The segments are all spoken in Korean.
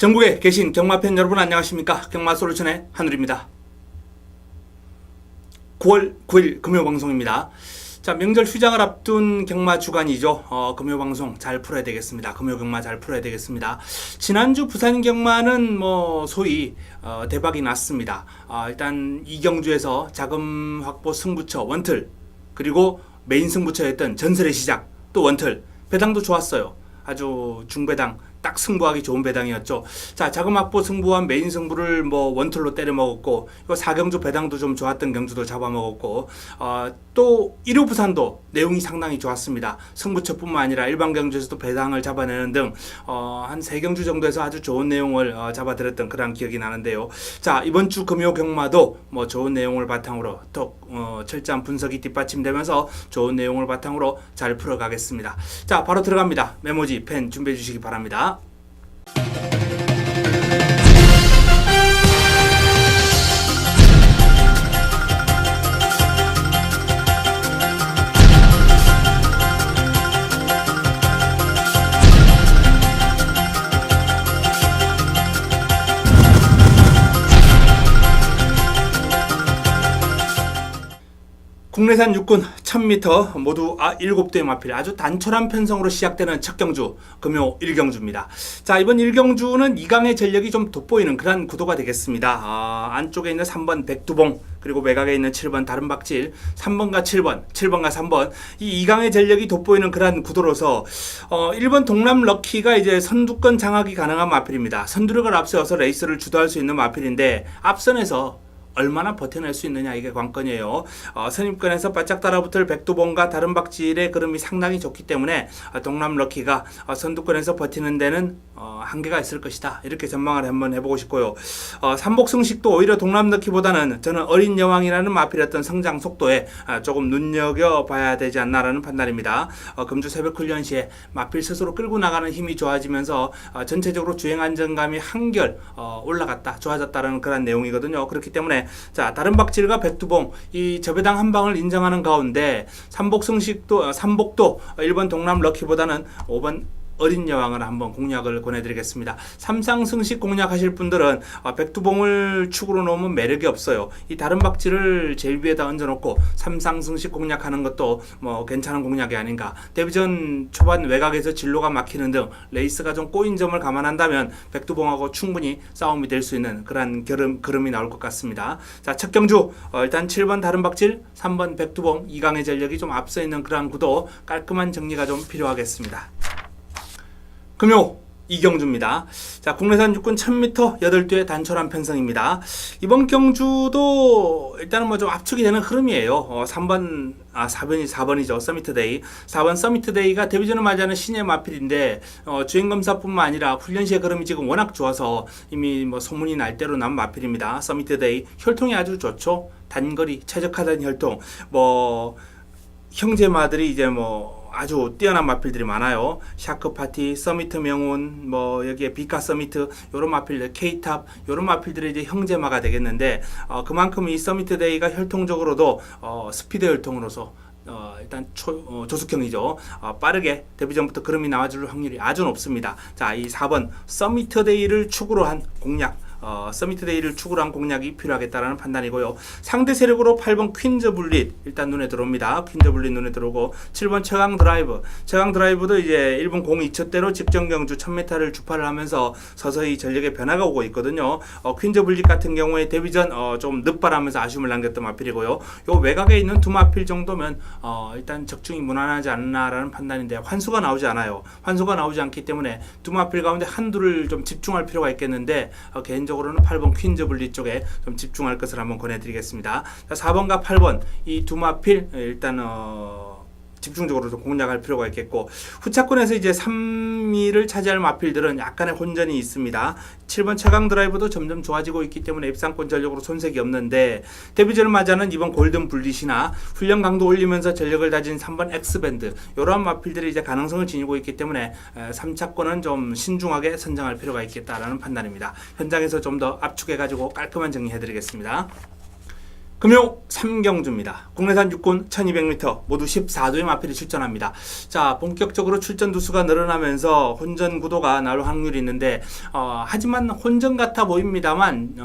전국에 계신 경마팬 여러분 안녕하십니까? 경마솔루션의 한울입니다. 9월 9일 금요방송입니다. 자, 명절 휴장을 앞둔 경마 주간이죠. 금요방송 잘 풀어야 되겠습니다. 금요경마 잘 풀어야 되겠습니다. 지난주 부산 경마는 소위 대박이 났습니다. 일단 이경주에서 자금 확보 승부처 원틀, 그리고 메인 승부처였던 전설의 시작 또 원틀, 배당도 좋았어요. 아주 중배당, 딱 승부하기 좋은 배당이었죠. 자, 자금 확보 승부한 메인 승부를 원툴로 때려 먹었고, 이거 4경주 배당도 좀 좋았던 경주도 잡아먹었고, 또 1호 부산도 내용이 상당히 좋았습니다. 승부처뿐만 아니라 일반 경주에서도 배당을 잡아내는 등 한 3경주 정도에서 아주 좋은 내용을 잡아들였던 그런 기억이 나는데요. 자, 이번 주 금요 경마도 좋은 내용을 바탕으로 또 철저한 분석이 뒷받침되면서 좋은 내용을 바탕으로 잘 풀어가겠습니다. 자, 바로 들어갑니다. 메모지, 펜 준비해 주시기 바랍니다. 국내산 육군 1000m 모두 7대의 마필, 아주 단촐한 편성으로 시작되는 첫 경주 금요 1경주입니다. 자, 이번 1경주는 2강의 전력이 좀 돋보이는 그런 구도가 되겠습니다. 안쪽에 있는 3번 백두봉, 그리고 외곽에 있는 7번 다른박질, 3번과 7번, 7번과 3번, 이 2강의 전력이 돋보이는 그런 구도로서 1번 동남 럭키가 이제 선두권 장악이 가능한 마필입니다. 선두력을 앞세워서 레이스를 주도할 수 있는 마필인데, 앞선에서 얼마나 버텨낼 수 있느냐, 이게 관건이에요. 선입권에서 바짝 따라붙을 백두봉과 다른박질의 그름이 상당히 좋기 때문에 동남 럭키가 선두권에서 버티는 데는 한계가 있을 것이다, 이렇게 전망을 한번 해보고 싶고요. 삼복승식도 오히려 동남 럭키보다는 저는 어린 여왕이라는 마필이었던 성장 속도에 조금 눈여겨봐야 되지 않나라는 판단입니다. 금주 새벽 훈련 시에 마필 스스로 끌고 나가는 힘이 좋아지면서 전체적으로 주행 안정감이 한결 올라갔다, 좋아졌다는 그런 내용이거든요. 그렇기 때문에 자, 다른박질과 백두봉, 이 저배당 한 방을 인정하는 가운데 삼복도 1번 동남 럭키보다는 5번 어린 여왕을 한번 공략을 권해드리겠습니다. 삼상승식 공략하실 분들은 백두봉을 축으로 놓으면 매력이 없어요. 이 다른 박질을 제일 위에다 얹어놓고 삼상승식 공략하는 것도 괜찮은 공략이 아닌가. 데뷔전 초반 외곽에서 진로가 막히는 등 레이스가 좀 꼬인 점을 감안한다면 백두봉하고 충분히 싸움이 될 수 있는 그런 그름이 나올 것 같습니다. 자, 첫 경주 일단 7번 다른 박질, 3번 백두봉, 2강의 전력이 좀 앞서 있는 그런 구도, 깔끔한 정리가 좀 필요하겠습니다. 금요 2경주입니다. 자, 국내산 육군 1000m 8대의 단촐한 편성입니다. 이번 경주도 일단은 좀 압축이 되는 흐름이에요. 4번이죠. 서미트데이. 4번 서미트데이가 데뷔전을 맞이하는 신의 마필인데, 주행검사뿐만 아니라 훈련 시의 흐름이 지금 워낙 좋아서 이미 소문이 날 대로 난 마필입니다. 서미트데이. 혈통이 아주 좋죠. 단거리, 최적화된 혈통. 형제마들이 이제 아주 뛰어난 마필들이 많아요. 샤크파티, 서미트 명운, 여기에 비카 서미트, 요런 마필들, K탑, 요런 마필들이 이제 형제마가 되겠는데, 그만큼 이 서미트 데이가 혈통적으로도 스피드 혈통으로서 일단 조숙형이죠. 빠르게 데뷔전부터 그름이 나와줄 확률이 아주 높습니다. 자, 이 4번 서미트 데이를 축으로 한 공략, 서미트 데이를 축으로 한 공략이 필요하겠다라는 판단이고요. 상대 세력으로 8번 퀸즈 블릿 일단 눈에 들어옵니다. 퀸즈 블릿 눈에 들어오고, 7번 최강 드라이브. 최강 드라이브도 이제 1분 02초대로 직전 경주 1000m를 주파를 하면서 서서히 전력의 변화가 오고 있거든요. 퀸즈 블릿 같은 경우에 데뷔전 좀 늦발하면서 아쉬움을 남겼던 마필이고요. 요 외곽에 있는 두 마필 정도면 일단 적중이 무난하지 않나라는 판단인데, 환수가 나오지 않아요. 환수가 나오지 않기 때문에 두 마필 가운데 한두를 좀 집중할 필요가 있겠는데, 개인적으로는 8번 퀸즈 블릿 쪽에 좀 집중할 것을 한번 권해드리겠습니다. 자, 4번과 8번 이 두 마필 일단 집중적으로 좀 공략할 필요가 있겠고, 후차권에서 이제 3위를 차지할 마필들은 약간의 혼전이 있습니다. 7번 최강 드라이브도 점점 좋아지고 있기 때문에 입상권 전력으로 손색이 없는데, 데뷔전을 맞이하는 이번 골든 블릿이나 훈련 강도 올리면서 전력을 다진 3번 엑스밴드, 이러한 마필들이 이제 가능성을 지니고 있기 때문에 3차권은 좀 신중하게 선정할 필요가 있겠다라는 판단입니다. 현장에서 좀 더 압축해가지고 깔끔한 정리해드리겠습니다. 금요 3경주입니다. 국내산 육군 1200m 모두 14도의 마필이 출전합니다. 자, 본격적으로 출전 두수가 늘어나면서 혼전 구도가 나올 확률이 있는데 하지만 혼전 같아 보입니다만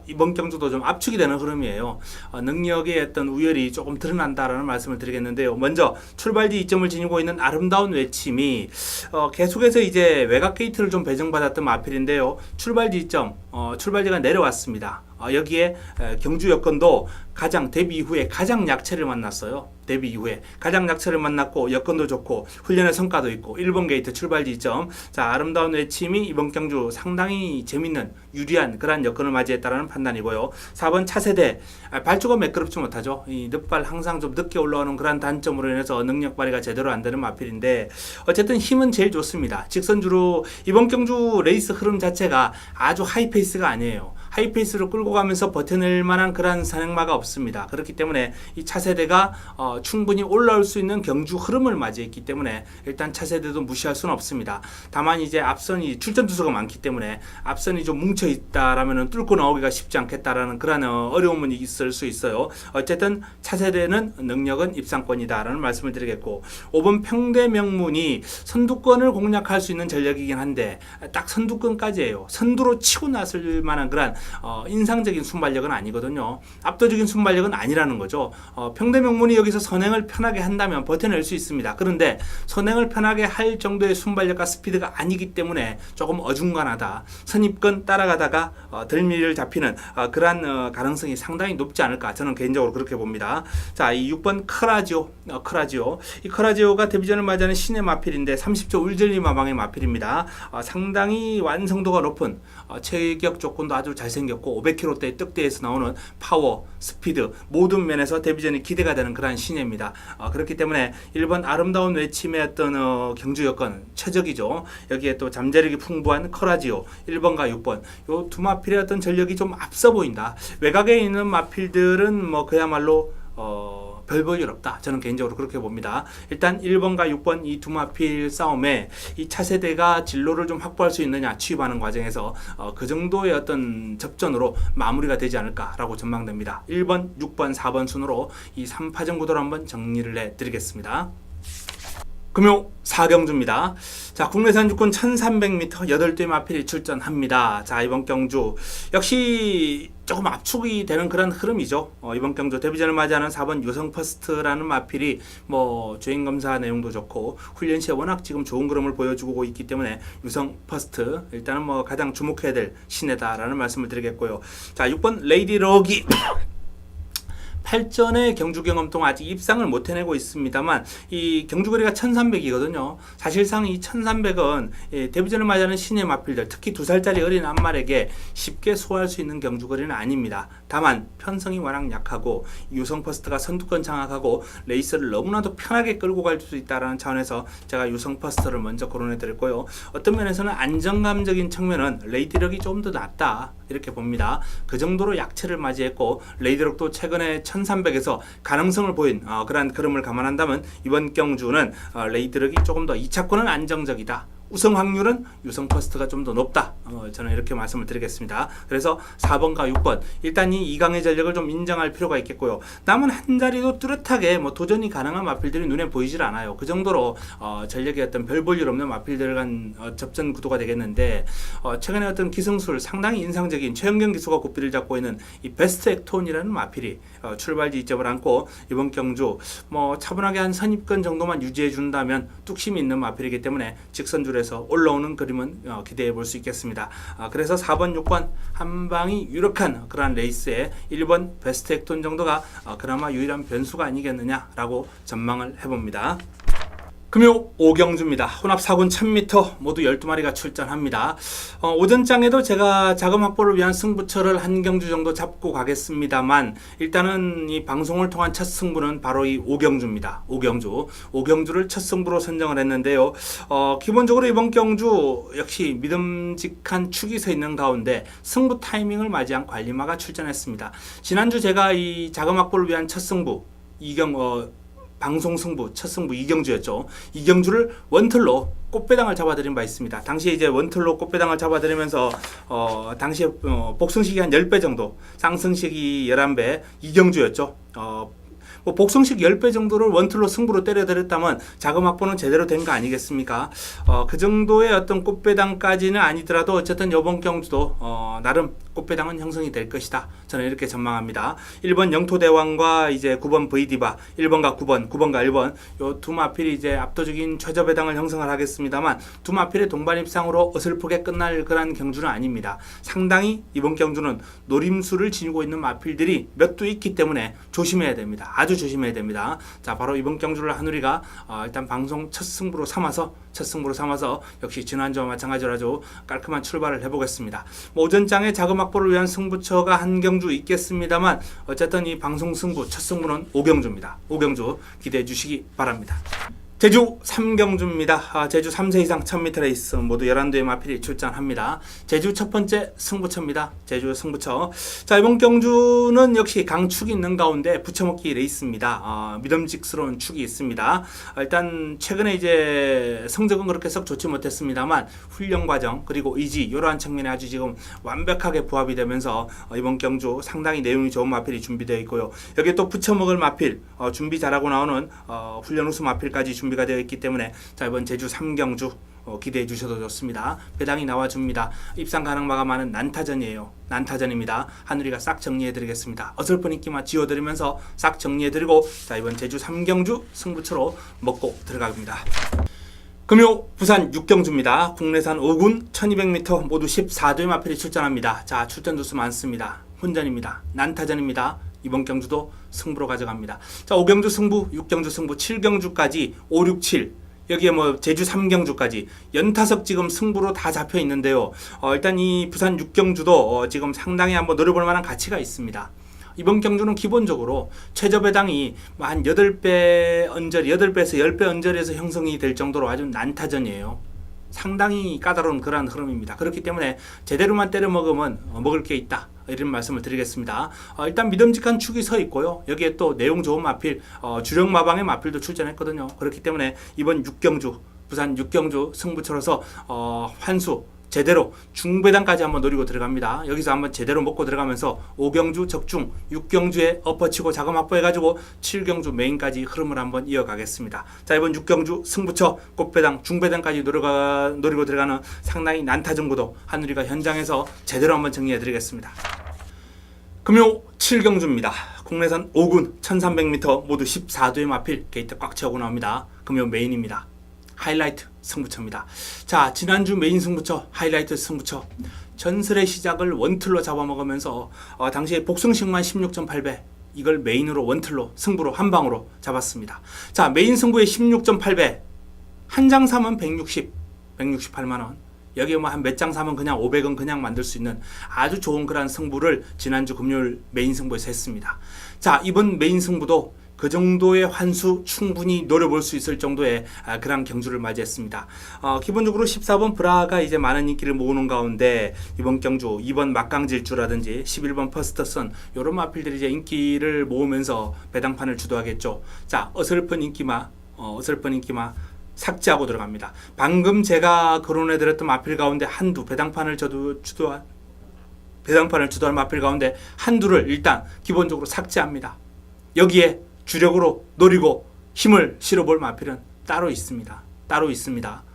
이번 경주도 좀 압축이 되는 흐름이에요. 능력의 어떤 우열이 조금 드러난다라는 말씀을 드리겠는데요. 먼저 출발지 2점을 지니고 있는 아름다운 외침이 계속해서 이제 외곽 게이트를 좀 배정받았던 마필인데요. 출발지 2점, 출발지가 내려왔습니다. 여기에 경주 여건도 가장 데뷔 이후에 가장 약체를 만났어요. 데뷔 이후에 가장 약체를 만났고 여건도 좋고 훈련의 성과도 있고 1번 게이트 출발지 2점. 자, 아름다운 외침이 이번 경주 상당히 재밌는 유리한 그러한 여건을 맞이했다라는 판단이고요. 4번 차세대 발주가 매끄럽지 못하죠. 이 늑발 항상 좀 늦게 올라오는 그런 단점으로 인해서 능력 발휘가 제대로 안 되는 마필인데 어쨌든 힘은 제일 좋습니다. 직선주로 이번 경주 레이스 흐름 자체가 아주 하이페이스가 아니에요. 하이페이스로 끌고 가면서 버텨낼 만한 그런 산행마가 없습니다. 그렇기 때문에 이 차세대가 충분히 올라올 수 있는 경주 흐름을 맞이했기 때문에 일단 차세대도 무시할 수는 없습니다. 다만 이제 앞선이 출전 두수가 많기 때문에 앞선이 좀 뭉쳐 있다라면은 뚫고 나오기가 쉽지 않겠다라는 그런 어려움은 있을 수 있어요. 어쨌든 차세대는 능력은 입상권이다라는 말씀을 드리겠고 5번 평대명문이 선두권을 공략할 수 있는 전력이긴 한데 딱 선두권까지예요. 선두로 치고 나설 만한 그런 인상적인 순발력은 아니거든요. 압도적인 순발력은 아니라는 거죠. 평대명문이 여기서 선행을 편하게 한다면 버텨낼 수 있습니다. 그런데 선행을 편하게 할 정도의 순발력과 스피드가 아니기 때문에 조금 어중간하다. 선입권 따라가다가 덜미를 잡히는 그러한 가능성이 상당히 높지 않을까 저는 개인적으로 그렇게 봅니다. 자, 이 6번 크라지오. 이 크라지오가 데뷔전을 맞이하는 신의 마필인데 30조 울젤리 마방의 마필입니다. 상당히 완성도가 높은 체격 조건도 아주 잘생겼고 500km대 떡대에서 나오는 파워, 스피드 모든 면에서 데뷔전이 기대가 되는 그런 신예입니다. 그렇기 때문에 1번 아름다운 외침의 어떤 경주 여건 최적이죠. 여기에 또 잠재력이 풍부한 커라지오 1번과 6번 요 두 마필의 어떤 전력이 좀 앞서 보인다. 외곽에 있는 마필들은 뭐 그야말로 별 볼 일 없다. 저는 개인적으로 그렇게 봅니다. 일단 1번과 6번 이 두 마필 싸움에 이 차세대가 진로를 좀 확보할 수 있느냐 취입하는 과정에서 그 정도의 어떤 접전으로 마무리가 되지 않을까라고 전망됩니다. 1번, 6번, 4번 순으로 이 3파전 구도를 한번 정리를 해드리겠습니다. 금요 4경주입니다. 자, 국내산 육군 1300m 8대 마필이 출전합니다. 자, 이번 경주 역시 조금 압축이 되는 그런 흐름이죠. 이번 경주 데뷔전을 맞이하는 4번 유성퍼스트라는 마필이 뭐 주행검사 내용도 좋고 훈련 시에 워낙 지금 좋은 그림을 보여주고 있기 때문에 유성퍼스트 일단은 뭐 가장 주목해야 될 신예다라는 말씀을 드리겠고요. 자, 6번 레이디 럭이 8전의 경주 경험 동안 아직 입상을 못 해내고 있습니다만 이 경주거리가 1300이거든요. 사실상 이 1300은 데뷔전을 맞이하는 신예 마필들 특히 2살짜리 어린 암말에게 쉽게 소화할 수 있는 경주거리는 아닙니다. 다만 편성이 워낙 약하고 유성퍼스트가 선두권 장악하고 레이스를 너무나도 편하게 끌고 갈 수 있다는 차원에서 제가 유성퍼스트를 먼저 거론해 드렸고요. 어떤 면에서는 안정감적인 측면은 레이디럭이 좀 더 낫다 이렇게 봅니다. 그 정도로 약체를 맞이했고 레이디럭도 최근에 1300에서 가능성을 보인 그러한 흐름을 감안한다면 이번 경주는 레이드럭이 조금 더 2차권은 안정적이다. 우승 확률은 유성퍼스트가 좀 더 높다. 저는 이렇게 말씀을 드리겠습니다. 그래서 4번과 6번 일단 이 이강의 전력을 좀 인정할 필요가 있겠고요. 남은 한 자리도 뚜렷하게 뭐 도전이 가능한 마필들이 눈에 보이질 않아요. 그 정도로 전력의 어떤 별 볼 일 없는 마필들 간 접전 구도가 되겠는데 최근에 어떤 기승술 상당히 인상적인 최영경 기수가 고삐를 잡고 있는 이 베스트 액톤이라는 마필이 출발지 2점을 안고 이번 경주 뭐 차분하게 한 선입권 정도만 유지해 준다면 뚝심이 있는 마필이기 때문에 직선줄에서 올라오는 그림은 기대해 볼 수 있겠습니다. 그래서 4번, 6번 한 방이 유력한 그러한 레이스에 1번 베스트 액톤 정도가 그나마 유일한 변수가 아니겠느냐라고 전망을 해봅니다. 금요 5경주입니다. 혼합 4군 1000m 모두 12마리가 출전합니다. 오전장에도 제가 자금 확보를 위한 승부처를 한 경주 정도 잡고 가겠습니다만 일단은 이 방송을 통한 첫 승부는 바로 이 5경주입니다. 5경주를 첫 승부로 선정을 했는데요. 기본적으로 이번 경주 역시 믿음직한 축이 서 있는 가운데 승부 타이밍을 맞이한 관리마가 출전했습니다. 지난주 제가 이 자금 확보를 위한 첫 승부 방송 승부, 첫 승부 이경주였죠. 이경주를 원틀로 꽃배당을 잡아드린 바 있습니다. 당시에 이제 원틀로 꽃배당을 잡아드리면서 당시에 복승식이 한 10배 정도, 상승식이 11배, 이경주였죠. 뭐 복승식 10배 정도를 원틀로 승부로 때려드렸다면 자금 확보는 제대로 된 거 아니겠습니까? 그 정도의 어떤 꽃배당까지는 아니더라도 어쨌든 이번 경주도 나름 꽃배당은 형성이 될 것이다. 저는 이렇게 전망합니다. 1번 영토대왕과 이제 9번 V디바, 1번과 9번, 9번과 1번 요 두 마필이 이제 압도적인 최저배당을 형성을 하겠습니다만 두 마필의 동반 입상으로 어설프게 끝날 그런 경주는 아닙니다. 상당히 이번 경주는 노림수를 지니고 있는 마필들이 몇 두 있기 때문에 조심해야 됩니다. 아주 조심해야 됩니다. 자, 바로 이번 경주를 한우리가 일단 방송 첫 승부로 삼아서 역시 지난주와 마찬가지로 아주 깔끔한 출발을 해보겠습니다. 뭐 오전장에 자금 확보를 위한 승부처가 한 경주 있겠습니다만 어쨌든 이 방송 승부 첫 승부는 오경주입니다. 오경주 기대해 주시기 바랍니다. 제주 3경주입니다. 제주 3세 이상 1000m 레이스 모두 11대의 마필이 출전합니다. 제주 첫 번째 승부처입니다. 제주 승부처. 자, 이번 경주는 역시 강축이 있는 가운데 붙여먹기 레이스입니다. 믿음직스러운 축이 있습니다. 일단 최근에 이제 성적은 그렇게 썩 좋지 못했습니다만 훈련 과정 그리고 의지 이러한 측면에 아주 지금 완벽하게 부합이 되면서 이번 경주 상당히 내용이 좋은 마필이 준비되어 있고요. 여기에 또 붙여먹을 마필 준비 잘하고 나오는 훈련 우수 마필까지 준비가 되어 있기 때문에 자, 이번 제주 3경주 기대해 주셔도 좋습니다. 배당이 나와줍니다. 입상 가능 마감하는 난타전이에요. 난타전입니다. 한우리가 싹 정리해 드리겠습니다. 어설픈 인기만 지워드리면서 싹 정리해 드리고 자, 이번 제주 3경주 승부처로 먹고 들어갑니다. 금요 부산 6경주입니다. 국내산 5군 1200m 모두 14도의 마필이 출전합니다. 자, 출전 두수 많습니다. 혼전입니다. 난타전입니다. 이번 경주도 승부로 가져갑니다. 자, 5경주 승부, 6경주 승부, 7경주까지 5, 6, 7 여기에 뭐 제주 3경주까지 연타석 지금 승부로 다 잡혀 있는데요. 일단 이 부산 6경주도 지금 상당히 한번 노려볼 만한 가치가 있습니다. 이번 경주는 기본적으로 최저 배당이 한 8배 언저리, 8배에서 10배 언저리에서 형성이 될 정도로 아주 난타전이에요. 상당히 까다로운 그러한 흐름입니다. 그렇기 때문에 제대로만 때려 먹으면 먹을 게 있다. 이런 말씀을 드리겠습니다. 일단 믿음직한 축이 서 있고요. 여기에 또 내용 좋은 마필, 주력 마방의 마필도 출전했거든요. 그렇기 때문에 이번 6경주, 부산 6경주 승부처로서 환수, 제대로 중배당까지 한번 노리고 들어갑니다. 여기서 한번 제대로 먹고 들어가면서 5경주 적중, 6경주에 엎어치고 자금 확보해가지고 7경주 메인까지 흐름을 한번 이어가겠습니다. 자, 이번 6경주 승부처 꽃배당, 중배당까지 노리고 들어가는 상당히 난타전 구도 한우리가 현장에서 제대로 한번 정리해드리겠습니다. 금요 7경주입니다. 국내산 5군 1300m 모두 14도의 마필 게이트 꽉 채우고 나옵니다. 금요 메인입니다. 하이라이트 승부처입니다. 자, 지난주 메인 승부처, 하이라이트 승부처 전설의 시작을 원틀로 잡아먹으면서 당시에 복승식만 16.8배 이걸 메인으로 원틀로 승부로 한 방으로 잡았습니다. 자, 메인 승부의 16.8배 한 장 사면 168만원 여기에 뭐 한 몇 장 사면 그냥 500원 그냥 만들 수 있는 아주 좋은 그런 승부를 지난주 금요일 메인 승부에서 했습니다. 자, 이번 메인 승부도 그 정도의 환수 충분히 노려볼 수 있을 정도의 그런 경주를 맞이했습니다. 기본적으로 14번 브라가 이제 많은 인기를 모으는 가운데 이번 경주 2번 막강질주라든지 11번 퍼스터선 이런 마필들이 이제 인기를 모으면서 배당판을 주도하겠죠. 자, 어설픈 인기마 삭제하고 들어갑니다. 방금 제가 거론해드렸던 마필 가운데 한두 배당판을 주도할 마필 가운데 한두를 일단 기본적으로 삭제합니다. 여기에 주력으로 노리고 힘을 실어볼 마필은 따로 있습니다.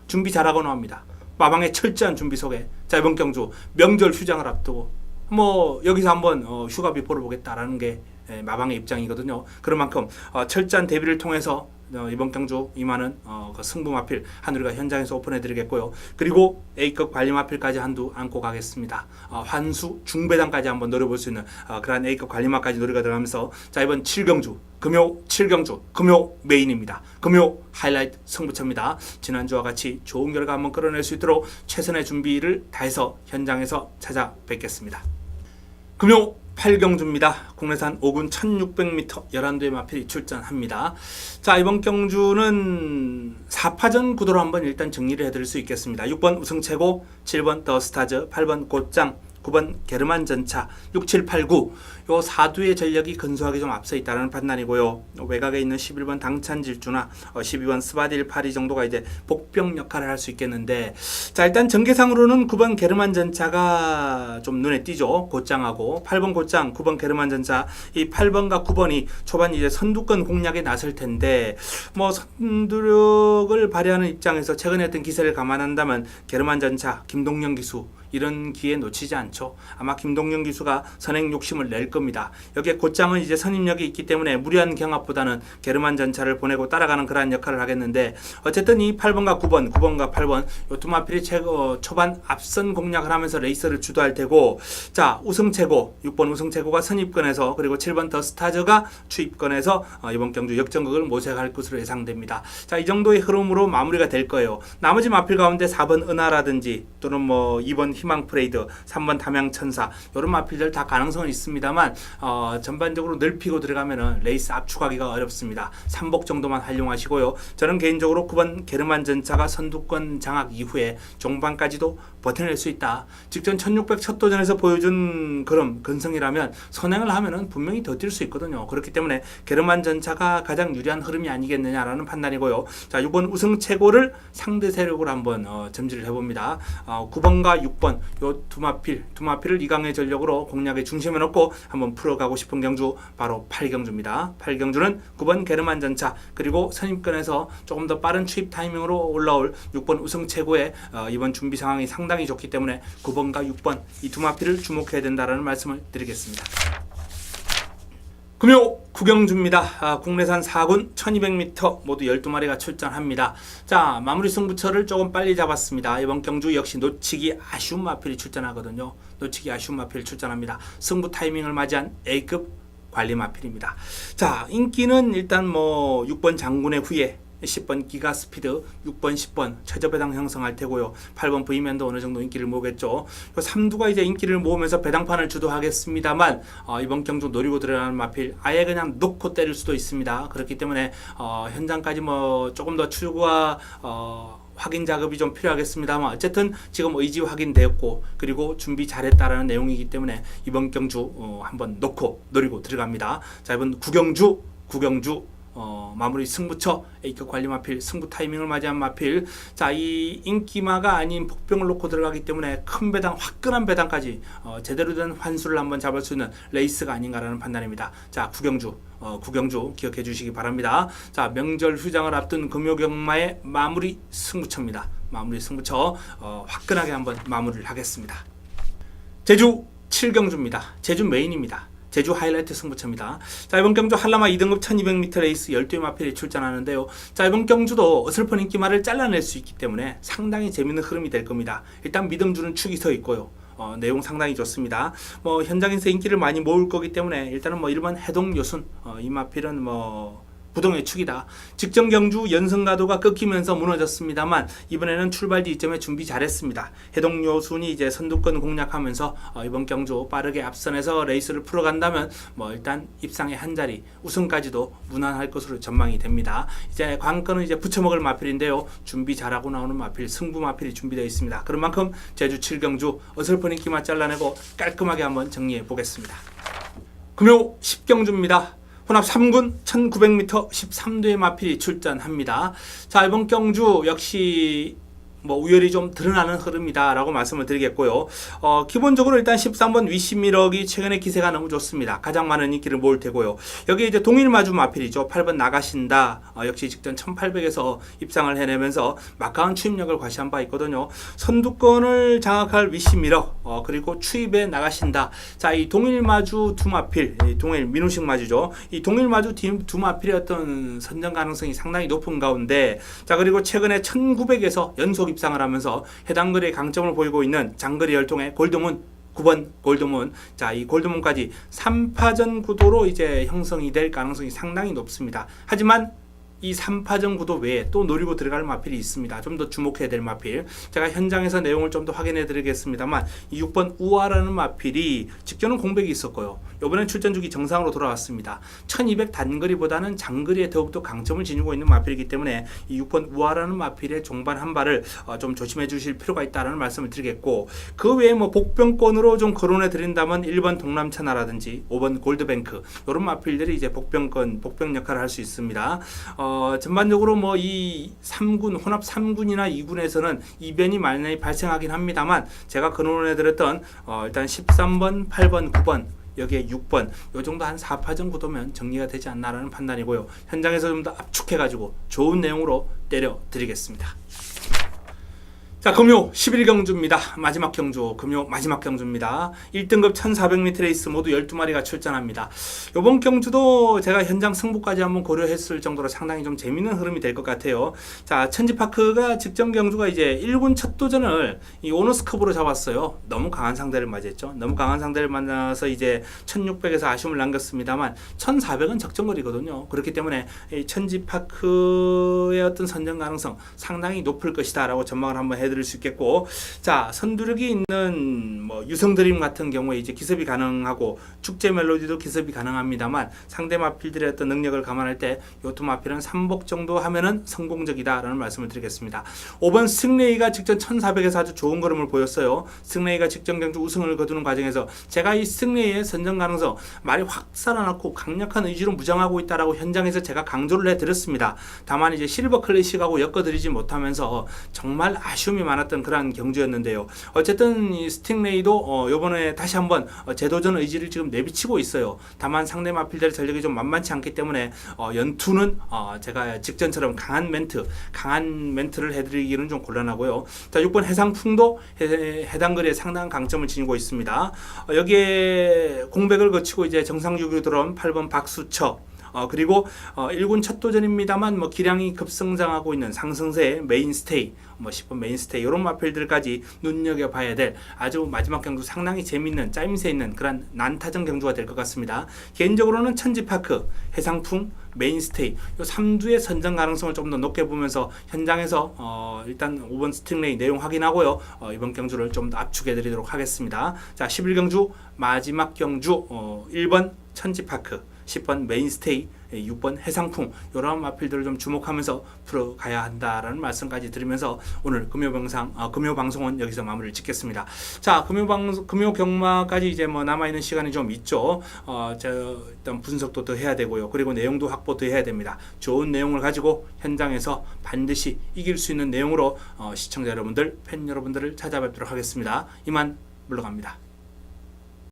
준비 잘하고 나옵니다. 마방의 철저한 준비 속에 자, 이번 경주 명절 휴장을 앞두고 뭐 여기서 한번 휴가비 벌어보겠다라는 게 마방의 입장이거든요. 그런 만큼 철저한 대비를 통해서 이번 경주 임하는 그 승부 마필 한우리가 현장에서 오픈해드리겠고요. 그리고 A급 관리 마필까지 한두 안고 가겠습니다. 환수 중배당까지 한번 노려볼 수 있는 그런 A급 관리마까지 노리가 들어가면서 자, 이번 7경주 금요 7경주 금요 메인입니다. 금요 하이라이트 승부처입니다. 지난주와 같이 좋은 결과 한번 끌어낼 수 있도록 최선의 준비를 다해서 현장에서 찾아뵙겠습니다. 금요 8경주입니다. 국내산 5군 1600m 11도의 마필이 출전합니다. 자, 이번 경주는 4파전 구도로 한번 일단 정리를 해드릴 수 있겠습니다. 6번 우승최고, 7번 더스타즈, 8번 곧장, 9번 게르만 전차 6, 7, 8, 9. 요 4두의 전력이 근소하게 좀 앞서 있다는 판단이고요. 외곽에 있는 11번 당찬 질주나 12번 스바딜 파리 정도가 이제 복병 역할을 할 수 있겠는데, 자, 일단 전개상으로는 9번 게르만 전차가 좀 눈에 띄죠. 곧장하고 8번 곧장, 9번 게르만 전차. 이 8번과 9번이 초반 이제 선두권 공략에 나설 텐데, 뭐 선두력을 발휘하는 입장에서 최근에 했던 기세를 감안한다면 게르만 전차, 김동영 기수 이런 기회 놓치지 않죠. 아마 김동영 기수가 선행 욕심을 낼 겁니다. 여기에 곧장은 이제 선임력이 있기 때문에 무리한 경합보다는 게르만 전차를 보내고 따라가는 그러한 역할을 하겠는데, 어쨌든 이 8번과 9번, 9번과 8번 요 두 마필이 초반 앞선 공략을 하면서 레이스를 주도할 테고, 자, 우승체고 6번 우승체고가 선입권에서, 그리고 7번 더 스타즈가 추입권에서 이번 경주 역전극을 모색할 것으로 예상됩니다. 자, 이 정도의 흐름으로 마무리가 될 거예요. 나머지 마필 가운데 4번 은하라든지 또는 뭐 2번 희망 프레이드, 3번 담양천사 이런 마필들 다 가능성은 있습니다만, 전반적으로 넓히고 들어가면은 레이스 압축하기가 어렵습니다. 3복 정도만 활용하시고요. 저는 개인적으로 9번 게르만 전차가 선두권 장악 이후에 종반까지도 버텨낼 수 있다. 직전 1600 첫 도전에서 보여준 그런 근성이라면 선행을 하면은 분명히 더 뛸 수 있거든요. 그렇기 때문에 게르만 전차가 가장 유리한 흐름이 아니겠느냐라는 판단이고요. 자, 6번 우승 최고를 상대 세력으로 한번 점지를 해봅니다. 9번과 6번 요 두 마필을 2강의 전력으로 공략의 중심에 놓고 한번 풀어가고 싶은 경주, 바로 8경주입니다. 8경주는 9번 게르만 전차, 그리고 선임권에서 조금 더 빠른 추입 타이밍으로 올라올 6번 우승 최고의 이번 준비 상황이 상당히 좋기 때문에 9번과 6번 이 두 마필을 주목해야 된다라는 말씀을 드리겠습니다. 금요 구경주입니다. 국내산 4군 1200m 모두 12마리가 출전합니다. 자, 마무리 승부처를 조금 빨리 잡았습니다. 이번 경주 역시 놓치기 아쉬운 마필이 출전하거든요. 놓치기 아쉬운 마필이 출전합니다. 승부 타이밍을 맞이한 A급 관리 마필입니다. 자, 인기는 일단 뭐 6번 장군의 후예, 10번 기가 스피드, 6번, 10번 최저 배당 형성할 테고요. 8번 V맨도 어느 정도 인기를 모으겠죠. 3두가 이제 인기를 모으면서 배당판을 주도하겠습니다만, 이번 경주 노리고 들어가는 마필 아예 그냥 놓고 때릴 수도 있습니다. 그렇기 때문에 현장까지 뭐 조금 더 추구와 확인 작업이 좀 필요하겠습니다만, 어쨌든 지금 의지 확인되었고 그리고 준비 잘했다라는 내용이기 때문에 이번 경주 한번 놓고 노리고 들어갑니다. 자, 이번 구경주 마무리 승부처 A급 관리 마필, 승부 타이밍을 맞이한 마필. 자, 이 인기마가 아닌 복병을 놓고 들어가기 때문에 큰 배당, 화끈한 배당까지 제대로 된 환수를 한번 잡을 수 있는 레이스가 아닌가라는 판단입니다. 자, 구경주 기억해 주시기 바랍니다. 자, 명절 휴장을 앞둔 금요경마의 마무리 승부처입니다. 마무리 승부처 화끈하게 한번 마무리를 하겠습니다. 제주 7경주입니다. 제주 메인입니다. 제주 하이라이트 승부처입니다. 자, 이번 경주 한라마 2등급 1200m 레이스 12의 마필이 출전하는데요. 자, 이번 경주도 어설픈 인기마를 잘라낼 수 있기 때문에 상당히 재밌는 흐름이 될 겁니다. 일단 믿음 주는 축이 서 있고요. 내용 상당히 좋습니다. 뭐 현장에서 인기를 많이 모을 거기 때문에 일단은 뭐 1번 해동요순, 이 마필은 뭐 부동의 축이다. 직전 경주 연승가도가 꺾이면서 무너졌습니다만 이번에는 출발 지점에 준비 잘했습니다. 해동요순이 이제 선두권 공략하면서 이번 경주 빠르게 앞선에서 레이스를 풀어간다면 뭐 일단 입상의 한 자리, 우승까지도 무난할 것으로 전망이 됩니다. 이제 관건은 이제 부쳐먹을 마필인데요. 준비 잘하고 나오는 마필, 승부 마필이 준비되어 있습니다. 그런 만큼 제주 7경주 어설픈 인기만 잘라내고 깔끔하게 한번 정리해 보겠습니다. 금요 10경주입니다. 혼합 3군 1900m 13두의 마필이 출전합니다. 자, 이번 경주 역시 뭐 우열이 좀 드러나는 흐름이다 라고 말씀을 드리겠고요. 기본적으로 일단 13번 위시미럭이 최근에 기세가 너무 좋습니다. 가장 많은 인기를 모을 테고요. 여기 이제 동일마주 마필이죠. 8번 나가신다. 역시 직전 1800에서 입상을 해내면서 막강한 추입력을 과시한 바 있거든요. 선두권을 장악할 위시미럭, 그리고 추입에 나가신다. 자, 이 동일마주 두 마필, 동일 민우식 마주죠. 이 동일마주 두 마필의 어떤 선정 가능성이 상당히 높은 가운데, 자, 그리고 최근에 1900에서 연속 입상을 하면서 해당 거리의 강점을 보이고 있는 장거리 열통의 골드문 9번 골드문. 자, 이 골드문까지 3파전 구도로 이제 형성이 될 가능성이 상당히 높습니다. 하지만 이 3파전 구도 외에 또 노리고 들어갈 마필이 있습니다. 좀 더 주목해야 될 마필. 제가 현장에서 내용을 좀 더 확인해 드리겠습니다만 이 6번 우아라는 마필이 직전은 공백이 있었고요. 이번에 출전주기 정상으로 돌아왔습니다. 1200 단거리보다는 장거리에 더욱더 강점을 지니고 있는 마필이기 때문에 이 6번 우아라는 마필의 종반 한 발을 좀 조심해 주실 필요가 있다는 말씀을 드리겠고, 그 외에 뭐 복병권으로 좀 거론해 드린다면 1번 동남차나라든지 5번 골드뱅크 이런 마필들이 이제 복병 역할을 할 수 있습니다. 전반적으로 뭐 이 3군 혼합 3군이나 2군에서는 이변이 많이 발생하긴 합니다만, 제가 거론해 드렸던 일단 13번, 8번, 9번 여기에 6번 요 정도 한 4파전 구도면 정리가 되지 않나라는 판단이고요. 현장에서 좀 더 압축해 가지고 좋은 내용으로 때려 드리겠습니다. 자, 금요 11경주입니다. 마지막 경주, 금요 마지막 경주입니다. 1등급 1400m 레이스 모두 12마리가 출전합니다. 이번 경주도 제가 현장 승부까지 한번 고려했을 정도로 상당히 좀 재밌는 흐름이 될 것 같아요. 자, 천지파크가 직전 경주가 이제 1군 첫 도전을 이 오너스컵으로 잡았어요. 너무 강한 상대를 맞이했죠. 너무 강한 상대를 만나서 이제 1600에서 아쉬움을 남겼습니다만 1400은 적정거리거든요. 그렇기 때문에 이 천지파크의 어떤 선정 가능성 상당히 높을 것이다 라고 전망을 한번 해드릴 수 있겠고, 자, 선두력이 있는 뭐 유성드림 같은 경우에 이제 기습이 가능하고 축제 멜로디도 기습이 가능합니다만, 상대 마필들의 어떤 능력을 감안할 때 요 두 마필은 3복 정도 하면은 성공적이다라는 말씀을 드리겠습니다. 5번 승레이가 직전 1400에서 아주 좋은 걸음을 보였어요. 승레이가 직전 경주 우승을 거두는 과정에서 제가 이 승레이의 선정 가능성 말이 확 살아났고 강력한 의지로 무장하고 있다라고 현장에서 제가 강조를 해드렸습니다. 다만 이제 실버 클래식하고 엮어드리지 못하면서 정말 아쉬움이 많았던 그러한 경주였는데요. 어쨌든 이 스팅레이도 이번에 다시 한번 재도전 의지를 지금 내비치고 있어요. 다만 상대 마필들의 전력이 좀 만만치 않기 때문에 연투는 제가 직전처럼 강한 멘트를 해드리기는 좀 곤란하고요. 자, 6번 해상풍도 해당 거리에 상당한 강점을 지니고 있습니다. 여기에 공백을 거치고 이제 정상주기로 들어온 8번 박수처, 그리고 1군 첫 도전입니다만 뭐 기량이 급성장하고 있는 상승세의 메인스테이, 뭐 10번 메인스테이 이런 마필들까지 눈여겨봐야 될 아주 마지막 경주 상당히 재밌는 짜임새 있는 그런 난타전 경주가 될 것 같습니다. 개인적으로는 천지파크, 해상풍, 메인스테이 이 3주의 선정 가능성을 좀 더 높게 보면서 현장에서 일단 5번 스팅레이 내용 확인하고요. 이번 경주를 좀 더 압축해 드리도록 하겠습니다. 자, 11경주 마지막 경주 1번 천지파크, 10번 메인스테이, 6번 해상풍 이런 마필들을 좀 주목하면서 풀어가야 한다라는 말씀까지 드리면서 오늘 금요 방송은 여기서 마무리를 짓겠습니다. 자, 금요 경마까지 이제 뭐 남아있는 시간이 좀 있죠. 일단 분석도 더 해야 되고요. 그리고 내용도 확보 더 해야 됩니다. 좋은 내용을 가지고 현장에서 반드시 이길 수 있는 내용으로 시청자 여러분들, 팬 여러분들을 찾아뵙도록 하겠습니다. 이만 물러갑니다.